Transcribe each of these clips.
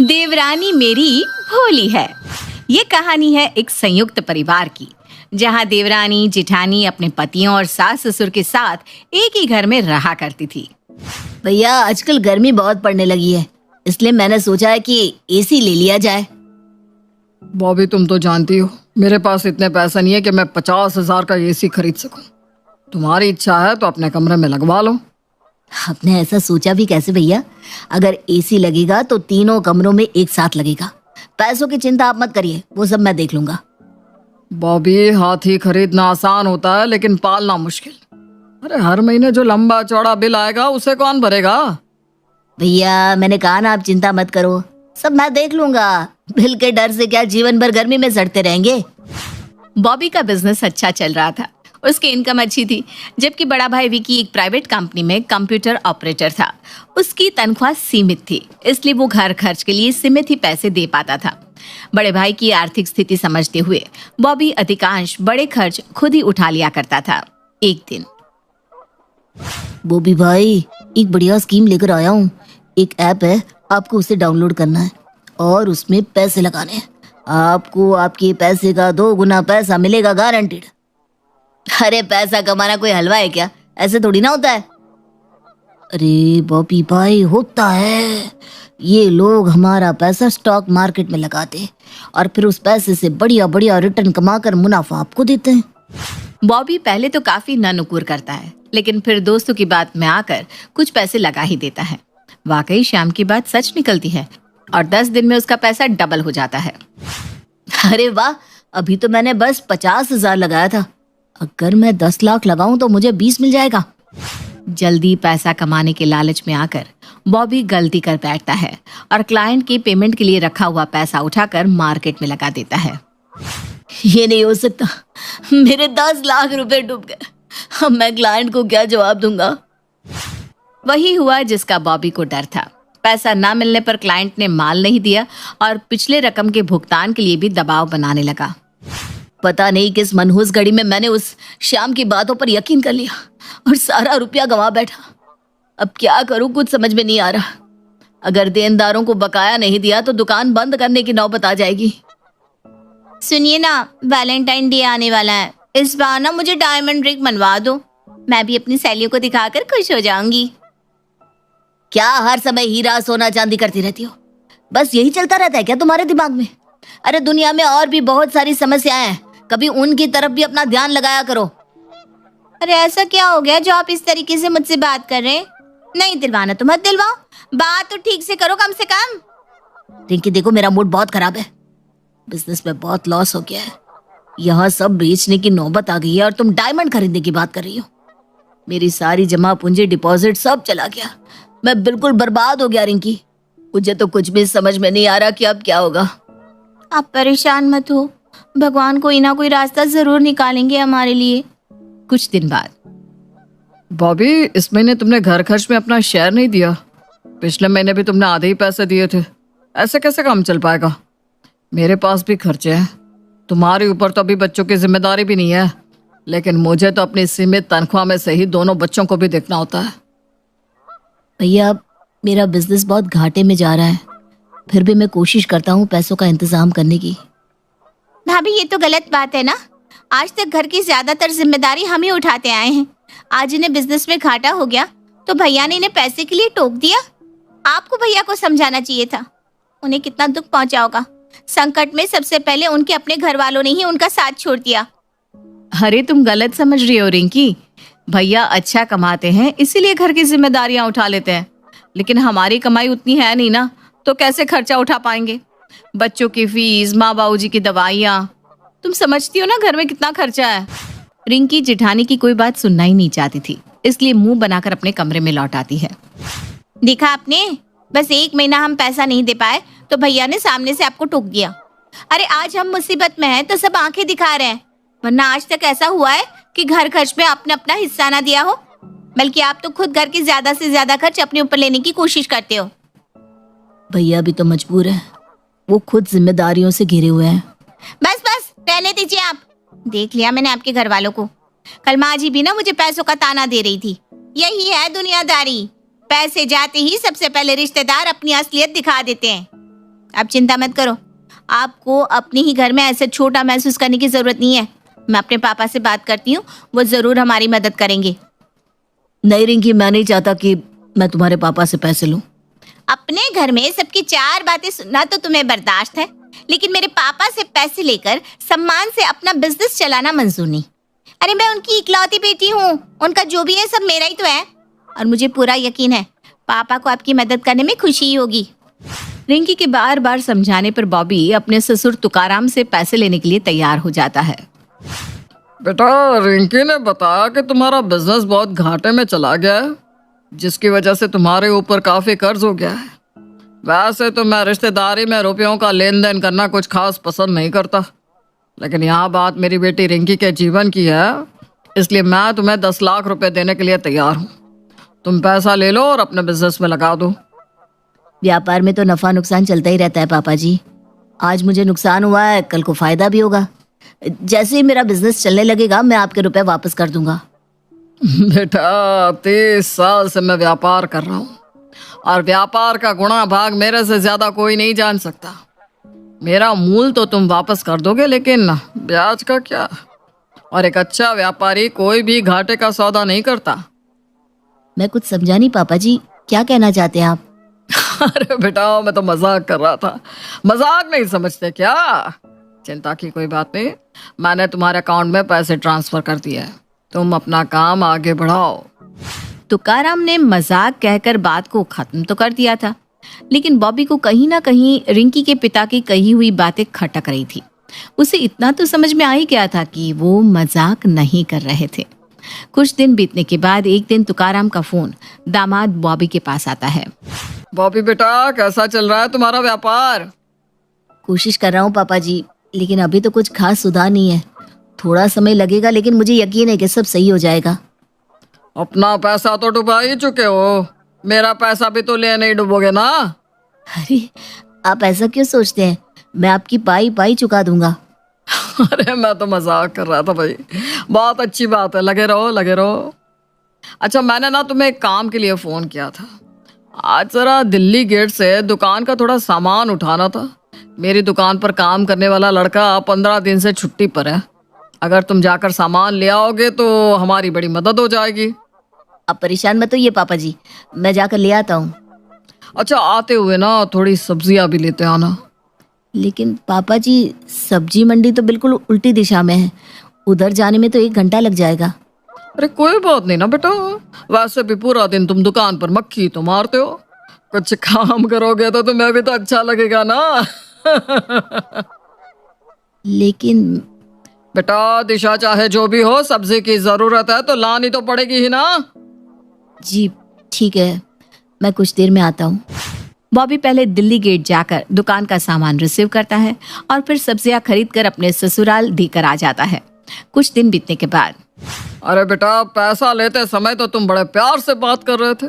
देवरानी मेरी भोली है। ये कहानी है एक संयुक्त परिवार की, जहाँ देवरानी जिठानी अपने पतियों और सास ससुर के साथ एक ही घर में रहा करती थी। भैया आजकल गर्मी बहुत पड़ने लगी है, इसलिए मैंने सोचा है कि एसी ले लिया जाए। बॉबी, तुम तो जानती हो मेरे पास इतने पैसे नहीं है कि मैं 50,000 का एसी खरीद सकूं। तुम्हारी इच्छा है तो अपने कमरे में लगवा लो। आपने ऐसा सोचा भी कैसे भैया? अगर एसी लगेगा तो तीनों कमरों में एक साथ लगेगा। पैसों की चिंता आप मत करिए, वो सब मैं देख लूंगा। बॉबी, हाथी खरीदना आसान होता है लेकिन पालना मुश्किल। अरे हर महीने जो लंबा चौड़ा बिल आएगा उसे कौन भरेगा? भैया मैंने कहा ना, आप चिंता मत करो, सब मैं देख लूंगा। बिल के डर से क्या जीवन भर गर्मी में सड़ते रहेंगे। बॉबी का बिजनेस अच्छा चल रहा था, उसकी इनकम अच्छी थी, जबकि बड़ा भाई विकी एक प्राइवेट कंपनी में कंप्यूटर ऑपरेटर था। उसकी तनख्वाह सीमित थी, इसलिए वो घर खर्च के लिए सीमित ही पैसे दे पाता था। बड़े भाई की आर्थिक स्थिति समझते हुए बॉबी अधिकांश बड़े खर्च खुद ही उठा लिया करता था। एक दिन, बॉबी भाई, एक बढ़िया स्कीम लेकर आया हूँ। एक ऐप है, आपको उसे डाउनलोड करना है और उसमें पैसे लगाने हैं। आपको आपके पैसे का 2 गुना पैसा मिलेगा, गारंटीड। अरे पैसा कमाना कोई हलवा है क्या? ऐसे थोड़ी ना होता है। अरे बॉबी भाई, होता है। ये लोग हमारा पैसा स्टॉक मार्केट में लगाते और फिर उस पैसे से बढ़िया बढ़िया रिटर्न कमाकर मुनाफा आपको देते हैं। बॉबी पहले तो काफी नानुकुर करता है, लेकिन फिर दोस्तों की बात में आकर कुछ पैसे लगा ही देता है। वाकई श्याम की बात सच निकलती है और 10 दिन में उसका पैसा डबल हो जाता है। अरे वाह, अभी तो मैंने बस 50,000 लगाया था। अगर मैं 10 लाख लगाऊं तो मुझे 20 मिल जाएगा। जल्दी पैसा कमाने के लालच में आकर बॉबी गलती कर बैठता है और क्लाइंट की पेमेंट के लिए रखा हुआ पैसा उठाकर मार्केट में लगा देता है। ये नहीं हो सकता, मेरे 10 लाख रुपए डूब गए। अब मैं क्लाइंट को क्या जवाब दूंगा? वही हुआ जिसका बॉबी को डर था। पैसा ना मिलने पर क्लाइंट ने माल नहीं दिया और पिछले रकम के भुगतान के लिए भी दबाव बनाने लगा। पता नहीं किस मनहूस घड़ी में मैंने उस श्याम की बातों पर यकीन कर लिया और सारा रुपया गंवा बैठा। अब क्या करूं, कुछ समझ में नहीं आ रहा। अगर देनदारों को बकाया नहीं दिया तो दुकान बंद करने की नौबत आ जाएगी। सुनिए ना, वैलेंटाइन डे आने वाला है, इस बार ना मुझे डायमंड रिंग बनवा दो। मैं भी अपनी सहेलियों को दिखाकर खुश हो जाऊंगी। क्या हर समय हीरा सोना चांदी करती रहती हो? बस यही चलता रहता है क्या तुम्हारे दिमाग में? अरे दुनिया में और भी बहुत सारी समस्याएं हैं, कभी उनकी तरफ भी अपना ध्यान लगाया करो। अरे ऐसा क्या हो गया जो आप इस तरीके से मुझसे बात कर रहे हैं? नहीं दिलवाना तो मत दिलवाओ, बात तो ठीक से करो कम से कम। रिंकी देखो, मेरा मूड बहुत खराब है। बिजनेस में बहुत लॉस हो गया है। यहाँ सब बेचने की नौबत आ गई है और तुम डायमंड खरीदने की बात कर रही हो। मेरी सारी जमा पूंजी, डिपॉजिट सब चला गया। मैं बिल्कुल बर्बाद हो गया रिंकी। मुझे तो कुछ भी समझ में नहीं आ रहा कि अब क्या होगा। आप परेशान मत हो, भगवान कोई ना कोई रास्ता जरूर निकालेंगे हमारे लिए। कुछ दिन बाद, बॉबी, इस महीने तुमने घर खर्च में अपना शेयर नहीं दिया। पिछले महीने भी तुमने आधे ही पैसे दिए थे। ऐसे कैसे काम चल पाएगा? मेरे पास भी खर्चे हैं। तुम्हारे ऊपर तो अभी बच्चों की जिम्मेदारी भी नहीं है, लेकिन मुझे तो अपनी सीमित तनख्वाह में से ही दोनों बच्चों को भी देखना होता है। भैया मेरा बिजनेस बहुत घाटे में जा रहा है, फिर भी मैं कोशिश करता हूँ पैसों का इंतजाम करने की। भाभी ये तो गलत बात है ना, आज तक घर की ज्यादातर जिम्मेदारी हम ही उठाते आए हैं। आज इन्हें बिजनेस में घाटा हो गया तो भैया ने इन्हें पैसे के लिए टोक दिया। आपको भैया को समझाना चाहिए था, उन्हें कितना दुख पहुंचा होगा। संकट में सबसे पहले उनके अपने घर वालों ने ही उनका साथ छोड़ दिया। अरे तुम गलत समझ रही हो रिंकी। भैया अच्छा कमाते हैं, इसीलिए घर की जिम्मेदारियां उठा लेते हैं, लेकिन हमारी कमाई उतनी है नहीं ना, तो कैसे खर्चा उठा पाएंगे? बच्चों की फीस, माँ बाबूजी की दवाइयाँ, तुम समझती हो ना घर में कितना खर्चा है। रिंकी जिठानी की कोई बात सुनना ही नहीं चाहती थी, इसलिए मुंह बनाकर अपने कमरे में लौट आती है। देखा आपने, बस 1 महीना हम पैसा नहीं दे पाए तो भैया ने सामने से आपको टोक दिया। अरे आज हम मुसीबत में हैं तो सब आंखें दिखा रहे हैं, वरना आज तक ऐसा हुआ है कि घर खर्च में आपने अपना हिस्सा ना दिया हो, बल्कि आप तो खुद घर की ज्यादा से ज्यादा खर्च अपने ऊपर लेने की कोशिश करते हो। भैया भी तो मजबूर है, वो खुद जिम्मेदारियों से घिरे हुए हैं। बस बस रहने दीजिए आप। देख लिया मैंने आपके घर वालों को। कल माँ जी भी ना मुझे पैसों का ताना दे रही थी। यही है दुनियादारी, पैसे जाते ही सबसे पहले रिश्तेदार अपनी असलियत दिखा देते हैं। आप चिंता मत करो, आपको अपने ही घर में ऐसे छोटा महसूस करने की जरूरत नहीं है। मैं अपने पापा से बात करती हूँ, वो जरूर हमारी मदद करेंगे। नहीं रिंकी, मैं नहीं चाहता कि मैं तुम्हारे पापा से पैसे लूं। अपने घर में सबकी 4 बातें सुनना तो तुम्हें बर्दाश्त है, लेकिन मेरे पापा से पैसे लेकर सम्मान से अपना बिजनेस चलाना मंजूर नहीं। अरे मैं उनकी इकलौती बेटी हूँ, उनका जो भी है सब मेरा ही तो है। और मुझे पूरा यकीन है पापा को आपकी मदद करने में खुशी ही होगी। रिंकी के बार बार समझाने पर बॉबी अपने ससुर तुकाराम से पैसे लेने के लिए तैयार हो जाता है। बेटा, रिंकी ने बताया कि तुम्हारा बिजनेस बहुत घाटे में चला गया है, जिसकी वजह से तुम्हारे ऊपर काफी कर्ज हो गया है। वैसे तो मैं रिश्तेदारी में रुपयों का लेन देन करना कुछ खास पसंद नहीं करता, लेकिन यहाँ बात मेरी बेटी रिंकी के जीवन की है, इसलिए मैं तुम्हें 10 लाख रुपए देने के लिए तैयार हूँ। तुम पैसा ले लो और अपने बिजनेस में लगा दो। व्यापार में तो नफा नुकसान चलता ही रहता है पापा जी। आज मुझे नुकसान हुआ है, कल को फायदा भी होगा। जैसे ही मेरा बिजनेस चलने लगेगा मैं आपके रुपए वापस कर दूंगा। बेटा, 30 साल से मैं व्यापार कर रहा हूँ और व्यापार का गुणा भाग मेरे से ज्यादा कोई नहीं जान सकता। मेरा मूल तो तुम वापस कर दोगे, लेकिन ब्याज का क्या? और एक अच्छा व्यापारी कोई भी घाटे का सौदा नहीं करता। मैं कुछ समझा नहीं पापा जी, क्या कहना चाहते हैं आप? अरे बेटा, मैं तो मजाक कर रहा था। मजाक नहीं समझते क्या? चिंता की कोई बात नहीं, मैंने तुम्हारे अकाउंट में पैसे ट्रांसफर कर दिए हैं। तुम अपना काम आगे बढ़ाओ। तुकाराम ने मजाक कहकर बात को खत्म तो कर दिया था, लेकिन बॉबी को कहीं ना कहीं रिंकी के पिता की कही हुई बातें खटक रही थी। उसे इतना तो समझ में आ ही गया था कि वो मजाक नहीं कर रहे थे। कुछ दिन बीतने के बाद एक दिन तुकाराम का फोन दामाद बॉबी के पास आता है। बॉबी बेटा, कैसा चल रहा है तुम्हारा व्यापार? कोशिश कर रहा हूँ पापा जी, लेकिन अभी तो कुछ खास सुधार नहीं है। थोड़ा समय लगेगा, लेकिन मुझे यकीन है कि सब सही हो जाएगा। अपना पैसा तो डुबा ही चुके हो, मेरा पैसा भी तो ले नहीं डुबोगे ना? अरे आप ऐसा क्यों सोचते हैं? मैं आपकी पाई पाई चुका दूंगा। अरे मैं तो मजाक कर रहा था भाई। बहुत अच्छी बात है, लगे रहो लगे रहो। अच्छा, मैंने ना तुम्हें एक काम के लिए फोन किया था। आज जरा दिल्ली गेट से दुकान का थोड़ा सामान उठाना था। मेरी दुकान पर काम करने वाला लड़का 15 दिन से छुट्टी पर है। अगर तुम जाकर सामान ले आओगे तो हमारी बड़ी मदद हो जाएगी। आप परेशान मत होइए पापा जी, मैं जाकर ले आता हूँ। अच्छा, आते हुए ना थोड़ी सब्जियां भी लेते आना। लेकिन पापा जी, सब्जी मंडी तो बिल्कुल उल्टी दिशा में है, उधर जाने में तो 1 घंटा लग जाएगा। अरे कोई बात नहीं ना बेटा, वैसे भी पूरा दिन तुम दुकान पर मक्खी तो मारते हो। कुछ काम करोगे तो तुम्हें भी तो अच्छा लगेगा ना। लेकिन बेटा, दिशा चाहे जो भी हो, सब्जी की जरूरत है तो लानी तो पड़ेगी ही ना। जी ठीक है, मैं कुछ देर में आता हूँ। बॉबी पहले दिल्ली गेट जाकर दुकान का सामान रिसीव करता है और फिर सब्जियां खरीद कर अपने ससुराल देकर आ जाता है। कुछ दिन बीतने के बाद, अरे बेटा, पैसा लेते समय तो तुम बड़े प्यार से बात कर रहे थे,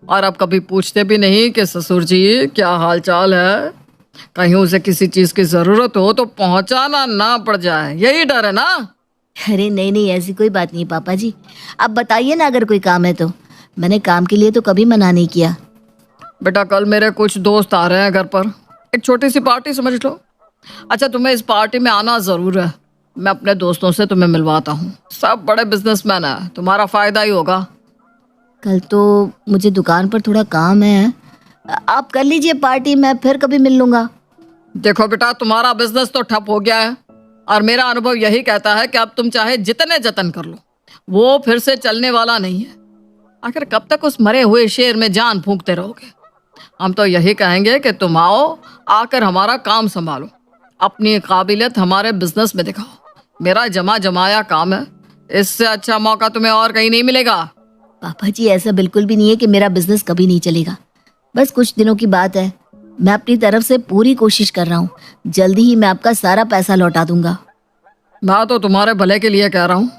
और अब कभी पूछते भी नहीं कि ससुर जी क्या हाल चाल है। कहीं उसे किसी चीज की जरूरत हो तो पहुंचाना ना पड़ जाए, यही डर है ना? अरे नहीं नहीं, ऐसी कोई बात नहीं पापा जी। आप बताइए ना, अगर कोई काम है तो। मैंने काम के लिए तो कभी मना नहीं किया। बेटा, कल मेरे कुछ दोस्त आ रहे हैं घर पर, एक छोटी सी पार्टी समझ लो। अच्छा, तुम्हें इस पार्टी में आना जरूर है। मैं अपने दोस्तों से तुम्हें मिलवाता हूँ, सब बड़े बिजनेसमैन हैं, तुम्हारा फायदा ही होगा। कल तो मुझे दुकान पर थोड़ा काम है, आप कर लीजिए पार्टी, मैं फिर कभी मिल लूंगा। देखो बेटा, तुम्हारा बिजनेस तो ठप हो गया है, और मेरा अनुभव यही कहता है कि अब तुम चाहे जितने जतन कर लो, वो फिर से चलने वाला नहीं है। आखिर कब तक उस मरे हुए शेर में जान फूंकते रहोगे? हम तो यही कहेंगे कि तुम आओ, आकर हमारा काम संभालो, अपनी काबिलियत हमारे बिजनेस में दिखाओ। मेरा जमा जमाया काम है, इससे अच्छा मौका तुम्हें और कहीं नहीं मिलेगा। पापा जी, ऐसा बिल्कुल भी नहीं है कि मेरा बिजनेस कभी नहीं चलेगा। बस कुछ दिनों की बात है, मैं अपनी तरफ से पूरी कोशिश कर रहा हूँ। जल्दी ही मैं आपका सारा पैसा लौटा दूंगा। मैं तो तुम्हारे भले के लिए कह रहा हूँ।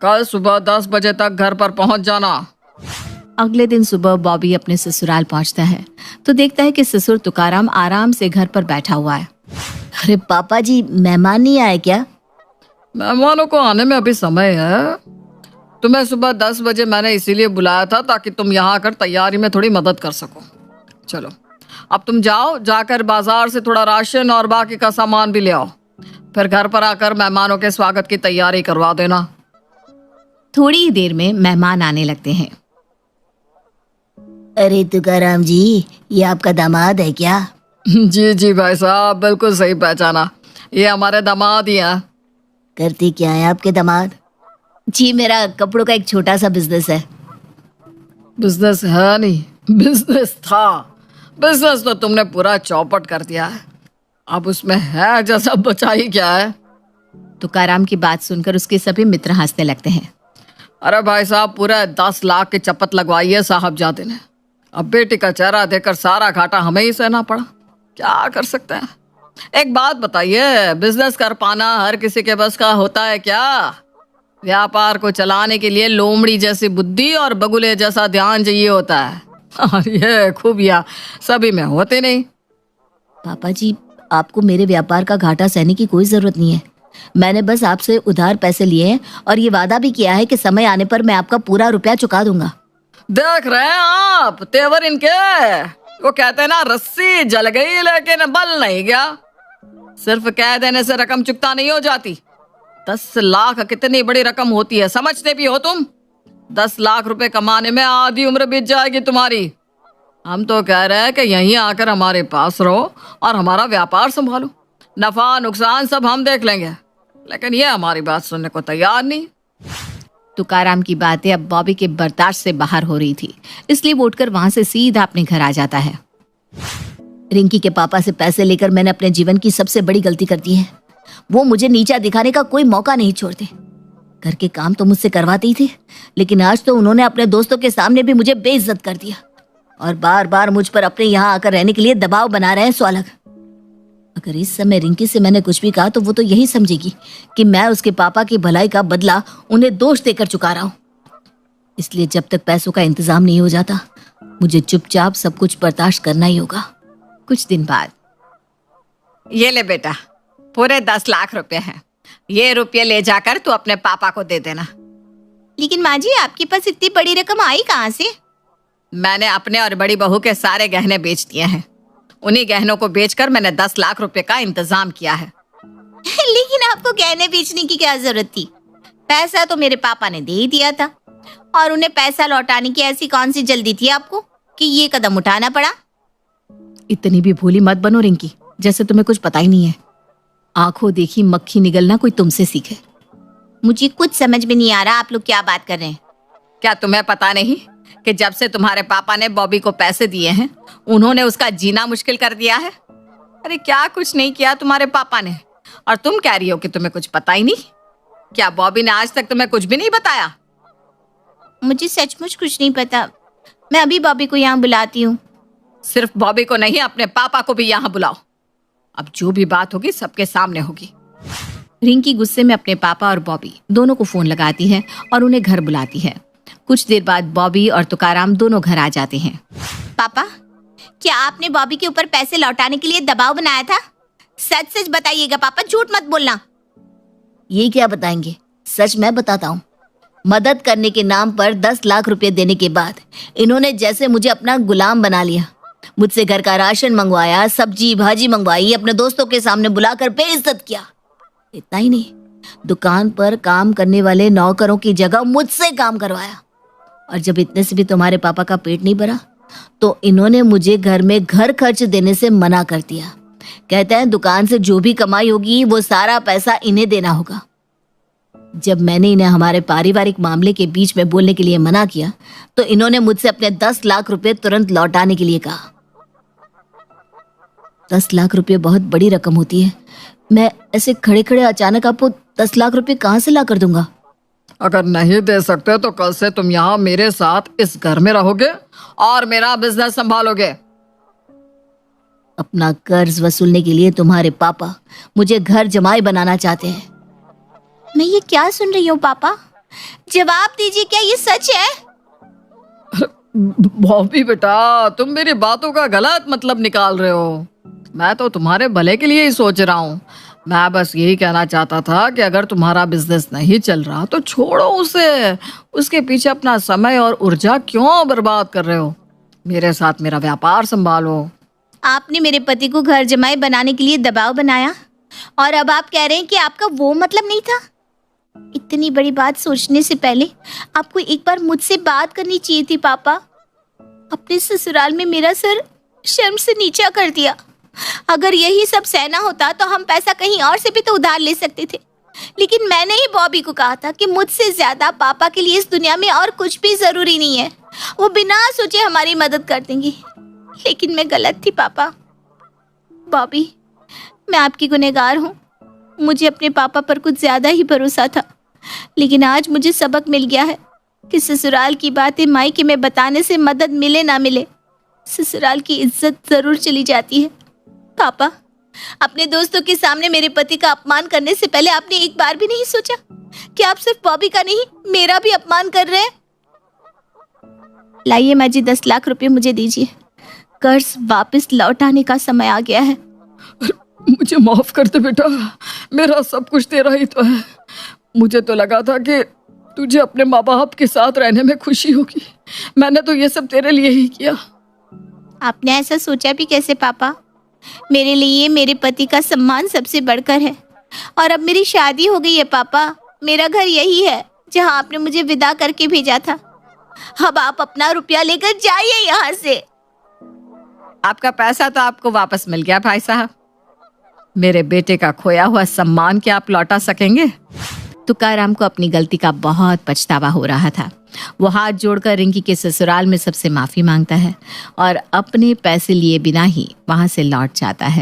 कल सुबह 10 बजे तक घर पर पहुंच जाना। अगले दिन सुबह बॉबी अपने ससुराल पहुंचता है तो देखता है कि ससुर तुकाराम आराम से घर पर बैठा हुआ है। अरे पापा जी, मेहमान नहीं आए क्या? मेहमानों को आने में अभी समय है। तुम्हें सुबह 10 बजे मैंने इसीलिए बुलाया था ताकि तुम यहाँ आकर तैयारी में थोड़ी मदद कर सको। चलो, अब तुम जाओ, जाकर बाजार से थोड़ा राशन और बाकी का सामान भी ले आओ। फिर घर पर आकर मेहमानों के स्वागत की तैयारी करवा देना। थोड़ी ही देर में मेहमान आने लगते हैं। अरे तुकाराम जी, ये आपका दामाद है क्या? जी जी भाई साहब, बिल्कुल सही पहचाना, ये हमारे दामाद ही हैं। करते क्या है आपके दामाद? जी, मेरा कपड़ों का एक छोटा सा बिजनेस है। बिजनेस है नहीं, बिजनेस था। बिजनेस तो तुमने पूरा चौपट कर दिया है, अब उसमें है जैसा बचा ही क्या है। तुकाराम की बात सुनकर उसके सभी मित्र हंसने लगते हैं। अरे भाई साहब, पूरा 10 लाख की चपत लगवाई है साहबजादे ने। अब बेटी का चेहरा देखकर सारा घाटा हमें ही सहना पड़ा, क्या कर सकते हैं। एक बात बताइए, बिजनेस कर पाना हर किसी के बस का होता है क्या? व्यापार को चलाने के लिए लोमड़ी जैसी बुद्धि और बगुले जैसा ध्यान चाहिए होता है, और ये खूबियां सभी में होते नहीं। पापा जी, आपको मेरे व्यापार का घाटा सहने की कोई जरूरत नहीं है। मैंने बस आपसे उधार पैसे लिए हैं और ये वादा भी किया है कि समय आने पर मैं आपका पूरा रुपया चुका दूंगा। देख रहे हैं आप तेवर इनके। वो कहते हैं ना, रस्सी जल गई लेकिन बल नहीं गया। सिर्फ कह देने से रकम चुकता नहीं हो जाती। 10 लाख कितनी बड़ी रकम होती है, समझते भी हो तुम? 10 लाख रुपए कमाने में आधी उम्र बीत जाएगी तुम्हारी। हम तो कह रहे हैं कि यहीं आकर हमारे पास रहो और हमारा व्यापार संभालो, नफा नुकसान सब हम देख लेंगे। लेकिन ये हमारी बात सुनने को तैयार नहीं। तुकाराम की बातें अब बॉबी के बर्दाश्त से बाहर हो रही थी, इसलिए वो उठकर वहां से सीधा अपने घर आ जाता है। रिंकी के पापा से पैसे लेकर मैंने अपने जीवन की सबसे बड़ी गलती कर दी है। वो मुझे नीचा दिखाने का कोई मौका नहीं छोड़ते। घर के काम तो मुझसे करवाते ही थे, लेकिन आज तो उन्होंने अपने दोस्तों के सामने भी मुझे बेइज्जत कर दिया और बार बार मुझ पर अपने यहाँ आकर रहने के लिए दबाव बना रहे हैं। सो अलग, अगर इस समय रिंकी से मैंने कुछ भी कहा तो वो तो यही समझेगी कि मैं उसके पापा की भलाई का बदला उन्हें दोष देकर चुका रहा हूँ। इसलिए जब तक पैसों का इंतजाम नहीं हो जाता, मुझे चुपचाप सब कुछ बर्दाश्त करना ही होगा। कुछ दिन बाद, ये ले बेटा, पूरे 10 लाख रुपए हैं। ये रुपये ले जाकर तू अपने पापा को दे देना। लेकिन माँ जी, आपके पास इतनी बड़ी रकम आई कहाँ से? मैंने अपने और बड़ी बहू के सारे गहने बेच दिए हैं। उन्हीं गहनों को बेचकर मैंने 10 लाख रुपए का इंतजाम किया है। लेकिन आपको गहने बेचने की क्या जरूरत थी? पैसा तो मेरे पापा ने दे ही दिया था, और उन्हें पैसा लौटाने की ऐसी कौन सी जल्दी थी आपको कि ये कदम उठाना पड़ा? इतनी भी भोली मत बनो रिंकी, जैसे तुम्हें कुछ पता ही नहीं है। आंखों देखी मक्खी निगलना कोई तुमसे सीखे। मुझे कुछ समझ में नहीं आ रहा, आप लोग क्या बात कर रहे हैं? क्या तुम्हें पता नहीं कि जब से तुम्हारे पापा ने बॉबी को पैसे दिए हैं, उन्होंने उसका जीना मुश्किल कर दिया है? अरे क्या कुछ नहीं किया तुम्हारे पापा ने, और तुम कह रही हो कि तुम्हें कुछ पता ही नहीं? क्या बॉबी ने आज तक तुम्हें कुछ भी नहीं बताया? मुझे सचमुच कुछ नहीं पता। मैं अभी बॉबी को यहाँ बुलाती हूँ। सिर्फ बॉबी को नहीं, अपने पापा को भी यहाँ बुलाओ। अब जो भी बात होगी सबके सामने होगी। रिंकी गुस्से में अपने पापा और बॉबी दोनों को फोन लगाती है और उन्हें घर बुलाती है। कुछ देर बाद बॉबी और तुकाराम दोनों घर आ जाते हैं। पापा, क्या आपने बॉबी के ऊपर पैसे लौटाने के लिए दबाव बनाया था? सच सच बताइएगा पापा, झूठ मत बोलना। ये क्या बताएंगे, सच मैं बताता हूँ। मदद करने के नाम पर 10 लाख रुपए देने के बाद इन्होंने जैसे मुझे अपना गुलाम बना लिया। मुझसे घर का राशन मंगवाया, सब्जी भाजी मंगवाई, अपने दोस्तों के सामने बुलाकर बेइज्जत किया। इतना ही नहीं, दुकान पर काम करने वाले नौकरों की जगह मुझसे काम करवाया। और जब इतने से भी तुम्हारे पापा का पेट नहीं भरा तो इन्होंने मुझे घर में घर खर्च देने से मना कर दिया। कहते हैं दुकान से जो भी कमाई होगी वो सारा पैसा इन्हें देना होगा। जब मैंने इन्हें हमारे पारिवारिक मामले के बीच में बोलने के लिए मना किया तो इन्होंने मुझसे अपने 10 लाख रुपए तुरंत लौटाने के लिए कहा। 10 लाख रुपए बहुत बड़ी रकम होती है। मैं ऐसे खड़े खड़े अचानक आपको 10 लाख रुपए कहाँ से ला कर दूंगा? अगर नहीं दे सकते तो कल से तुम यहाँ मेरे साथ इस घर में रहोगे और मेरा बिजनेस संभालोगे। अपना कर्ज वसूलने के लिए तुम्हारे पापा मुझे घर जमाई बनाना चाहते हैं। मैं ये क्या सुन रही हूँ पापा? जवाब दीजिए, क्या ये सच है? बॉबी बेटा, तुम मेरी बातों का गलत मतलब निकाल रहे हो। मैं तो तुम्हारे भले के लिए ही सोच रहा हूँ। मैं बस यही कहना चाहता था कि अगर तुम्हारा बिजनेस नहीं चल रहा तो छोड़ो उसे। उसके पीछे अपना समय और ऊर्जा क्यों बर्बाद कर रहे हो? मेरे साथ मेरा व्यापार संभालो। आपने मेरे पति को घर जमाई बनाने के लिए दबाव बनाया और अब आप कह रहे हैं कि आपका वो मतलब नहीं था। इतनी बड़ी बात सोचने से पहले आपको एक बार मुझसे बात करनी चाहिए थी पापा। अपने ससुराल में मेरा सर शर्म से नीचा कर दिया। अगर यही सब सहना होता तो हम पैसा कहीं और से भी तो उधार ले सकते थे, लेकिन मैंने ही बॉबी को कहा था कि मुझसे ज्यादा पापा के लिए इस दुनिया में और कुछ भी जरूरी नहीं है, वो बिना सोचे हमारी मदद कर देंगी। लेकिन मैं गलत थी पापा। बॉबी, मैं आपकी गुनहगार हूँ। मुझे अपने पापा पर कुछ ज्यादा ही भरोसा था, लेकिन आज मुझे सबक मिल गया है कि ससुराल की बातें मायके में बताने से मदद मिले ना मिले, ससुराल की इज्जत जरूर चली जाती है। पापा, अपने दोस्तों के सामने मेरे पति का अपमान करने से पहले आपने एक बार भी नहीं सोचा कि आप सिर्फ बॉबी का नहीं मेरा भी अपमान कर रहे हैं? लाइए माँ जी, 10 लाख रुपए मुझे दीजिए। कर्ज वापस लौटाने का समय आ गया है। मुझे माफ कर दे बेटा, मेरा सब कुछ तेरा ही तो है। मुझे तो लगा था कि तुझे अपने माँ बाप के साथ रहने में खुशी होगी। मैंने तो ये सब तेरे लिए ही किया। आपने ऐसा सोचा भी कैसे पापा? मेरे लिए मेरे पति का सम्मान सबसे बढ़कर है और अब मेरी शादी हो गई है पापा। मेरा घर यही है जहां आपने मुझे विदा करके भेजा था। अब आप अपना रुपया लेकर जाइए यहाँ से। आपका पैसा तो आपको वापस मिल गया भाई साहब। मेरे बेटे का खोया हुआ सम्मान क्या आप लौटा सकेंगे? तुकाराम को अपनी गलती का बहुत पछतावा हो रहा था। वो हाथ जोड़कर रिंकी के ससुराल में सबसे माफी मांगता है और अपने पैसे लिए बिना ही वहां से लौट जाता है।